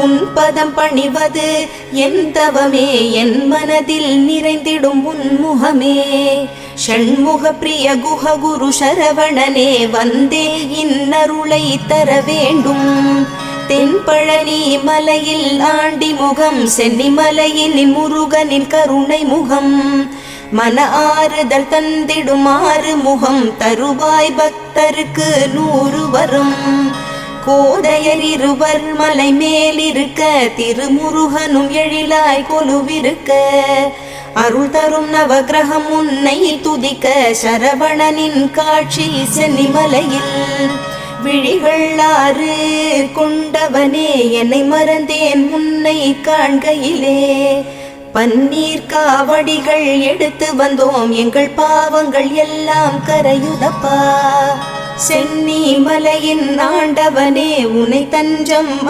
உன் பதம் பணிவது என் தவமே, என் மனதில் நிறைந்திடும் உன்முகமே. ஷண்முக பிரிய குஹ குரு சரவணனே, வந்தே இன்னருளை தர வேண்டும். தென்பழனி மலையில் ஆண்டி முகம், சென்னிமலையில் முருகனின் கருணை முகம். மன ஆறுதல் தந்திடும் ஆறு முகம், தருவாய் பக்தருக்கு 100 வரும். கோதையர் இருவர் மலை மேலிருக்க, திருமுருகனும் எழிலாய் கொலுவிருக்க. அருள் தரும் நவகிரகம் உன்னை துதிக்க, சரவணனின் காட்சி சென்னிமலையில். விழிகள் 6 கொண்டவனே, என்னை மறந்தேன் உன்னை காண்கையிலே. பன்னீர் காவடிகள் எடுத்து வந்தோம், எங்கள் பாவங்கள் எல்லாம் கரையுதப்பா. சென்னி மலையின் ஆண்டவனே, உன்னை தஞ்சம்